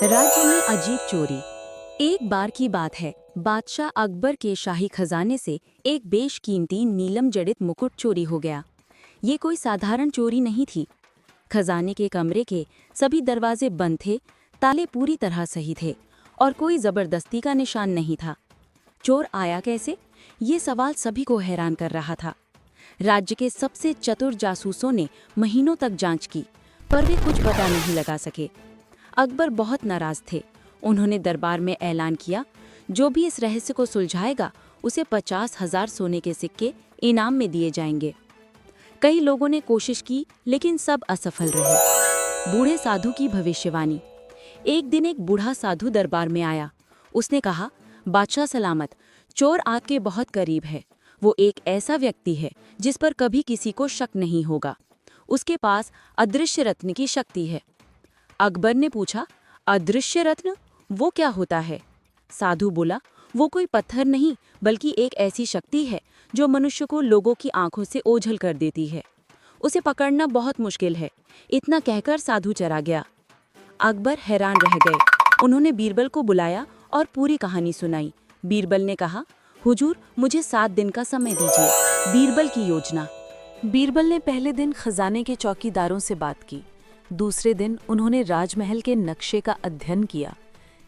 राज्य में अजीब चोरी। एक बार की बात है, बादशाह अकबर के शाही खजाने से एक बेशकीमती नीलम जड़ित मुकुट चोरी हो गया। ये कोई साधारण चोरी नहीं थी। खजाने के कमरे के सभी दरवाजे बंद थे, ताले पूरी तरह सही थे और कोई जबरदस्ती का निशान नहीं था। चोर आया कैसे, ये सवाल सभी को हैरान कर रहा था। राज्य के सबसे चतुर जासूसों ने महीनों तक जांच की, पर वे कुछ पता नहीं लगा सके। अकबर बहुत नाराज थे। उन्होंने दरबार में ऐलान किया, जो भी इस रहस्य को सुलझाएगा उसे 50,000 सोने के सिक्के इनाम में दिए जाएंगे। कई लोगों ने कोशिश की, लेकिन सब असफल रहे। बूढ़े साधु की भविष्यवाणी। एक दिन एक बूढ़ा साधु दरबार में आया। उसने कहा, बादशाह सलामत, चोर आपके बहुत करीब है। वो एक ऐसा व्यक्ति है जिस पर कभी किसी को शक नहीं होगा। उसके पास अदृश्य रत्न की शक्ति है। अकबर ने पूछा, अदृश्य रत्न, वो क्या होता है? साधु बोला, वो कोई पत्थर नहीं, बल्कि एक ऐसी शक्ति है जो मनुष्य को लोगों की आंखों से ओझल कर देती है। उसे पकड़ना बहुत मुश्किल है। इतना कहकर साधु चला गया। अकबर हैरान रह गए। उन्होंने बीरबल को बुलाया और पूरी कहानी सुनाई। बीरबल ने कहा, हुजूर, मुझे 7 दिन का समय दीजिए। बीरबल की योजना। बीरबल ने पहले दिन खजाने के चौकीदारों से बात की। दूसरे दिन उन्होंने राजमहल के नक्शे का अध्ययन किया।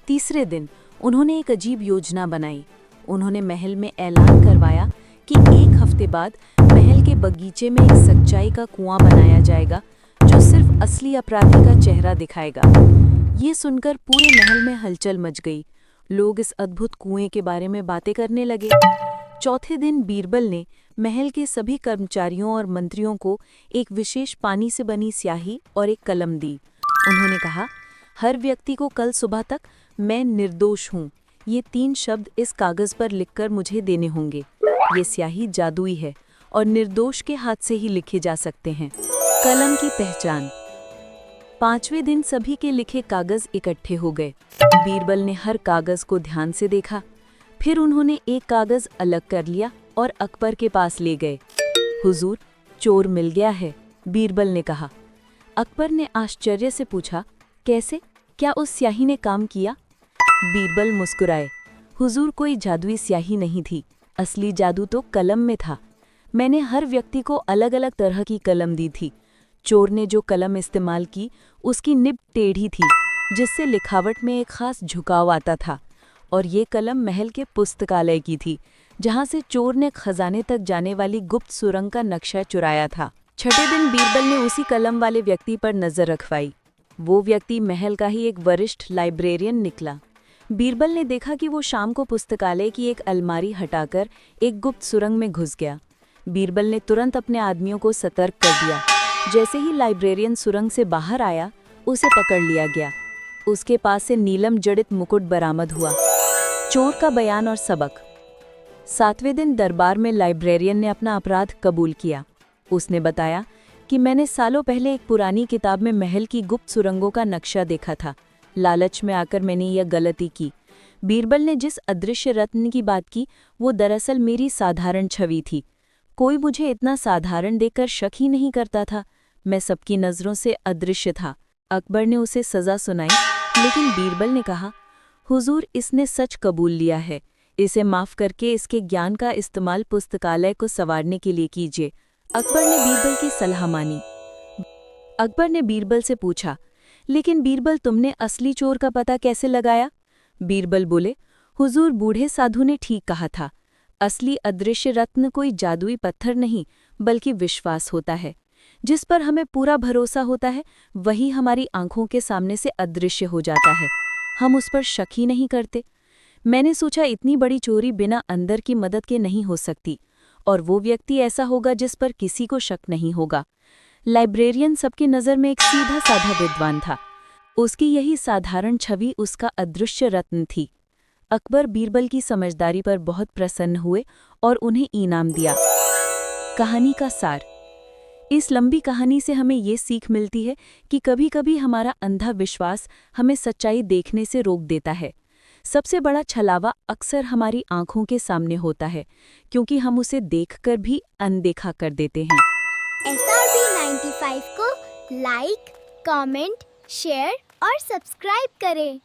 तीसरे दिन उन्होंने एक अजीब योजना बनाई। उन्होंने महल में ऐलान करवाया कि 1 हफ्ते बाद महल के बगीचे में एक सच्चाई का कुआं बनाया जाएगा, जो सिर्फ असली अपराधी का चेहरा दिखाएगा। ये सुनकर पूरे महल में हलचल मच गई। लोग इस अद्भुत कुएं के बारे में बातें करने लगे। चौथे दिन बीरबल ने महल के सभी कर्मचारियों और मंत्रियों को एक विशेष पानी से बनी स्याही और एक कलम दी। उन्होंने कहा, हर व्यक्ति को कल सुबह तक मैं निर्दोष हूँ, ये 3 शब्द इस कागज पर लिखकर मुझे देने होंगे। ये स्याही जादुई है और निर्दोष के हाथ से ही लिखे जा सकते हैं। कलम की पहचान। 5वें दिन सभी के लिखे कागज इकट्ठे हो गए। बीरबल ने हर कागज को ध्यान से देखा। फिर उन्होंने एक कागज अलग कर लिया और अकबर के पास ले गए। हुजूर, चोर मिल गया है, बीरबल ने कहा। अकबर ने आश्चर्य से पूछा, कैसे? क्या उस स्याही ने काम किया? बीरबल मुस्कुराए। हुजूर, कोई जादुई स्याही नहीं थी। असली जादू तो कलम में था। मैंने हर व्यक्ति को अलग अलग तरह की कलम दी थी। चोर ने जो कलम इस्तेमाल की, उसकी निब टेढ़ी थी, जिससे लिखावट में एक खास झुकाव आता था। और ये कलम महल के पुस्तकालय की थी, जहां से चोर ने खजाने तक जाने वाली गुप्त सुरंग का नक्शा चुराया था। छठे दिन बीरबल ने उसी कलम वाले व्यक्ति पर नजर रखवाई। वो व्यक्ति महल का ही एक वरिष्ठ लाइब्रेरियन निकला। बीरबल ने देखा कि वो शाम को पुस्तकालय की एक अलमारी हटाकर एक गुप्त सुरंग में घुस गया। बीरबल ने तुरंत अपने आदमियों को सतर्क कर दिया। जैसे ही लाइब्रेरियन सुरंग से बाहर आया, उसे पकड़ लिया गया। उसके पास से नीलम जड़ित मुकुट बरामद हुआ। चोर का बयान और सबक। 7वें दिन दरबार में लाइब्रेरियन ने अपना अपराध कबूल किया। उसने बताया कि मैंने सालों पहले एक पुरानी किताब में महल की गुप्त सुरंगों का नक्शा देखा था। लालच में आकर मैंने यह गलती की। बीरबल ने जिस अदृश्य रत्न की बात की, वो दरअसल मेरी साधारण छवि थी। कोई मुझे इतना साधारण देखकर शक ही नहीं करता था। मैं सबकी नज़रों से अदृश्य था। अकबर ने उसे सज़ा सुनाई, लेकिन बीरबल ने कहा, हुजूर, इसने सच कबूल लिया है। इसे माफ़ करके इसके ज्ञान का इस्तेमाल पुस्तकालय को संवारने के लिए कीजिए। अकबर ने बीरबल की सलाह मानी। अकबर ने बीरबल से पूछा, लेकिन बीरबल, तुमने असली चोर का पता कैसे लगाया? बीरबल बोले, हुजूर, बूढ़े साधु ने ठीक कहा था। असली अदृश्य रत्न कोई जादुई पत्थर नहीं, बल्कि विश्वास होता है। जिस पर हमें पूरा भरोसा होता है, वही हमारी आंखों के सामने से अदृश्य हो जाता है। हम उस पर शक ही नहीं करते। मैंने सोचा, इतनी बड़ी चोरी बिना अंदर की मदद के नहीं हो सकती, और वो व्यक्ति ऐसा होगा जिस पर किसी को शक नहीं होगा। लाइब्रेरियन सबकी नज़र में एक सीधा साधा विद्वान था। उसकी यही साधारण छवि उसका अदृश्य रत्न थी। अकबर बीरबल की समझदारी पर बहुत प्रसन्न हुए और उन्हें इनाम दिया। कहानी का सार। इस लंबी कहानी से हमें ये सीख मिलती है कि कभी-कभी हमारा अंधा विश्वास हमें सच्चाई देखने से रोक देता है। सबसे बड़ा छलावा अक्सर हमारी आंखों के सामने होता है, क्योंकि हम उसे देखकर भी अनदेखा कर देते हैं। SRB 95 को लाइक, कमेंट, शेयर और सब्सक्राइब करें।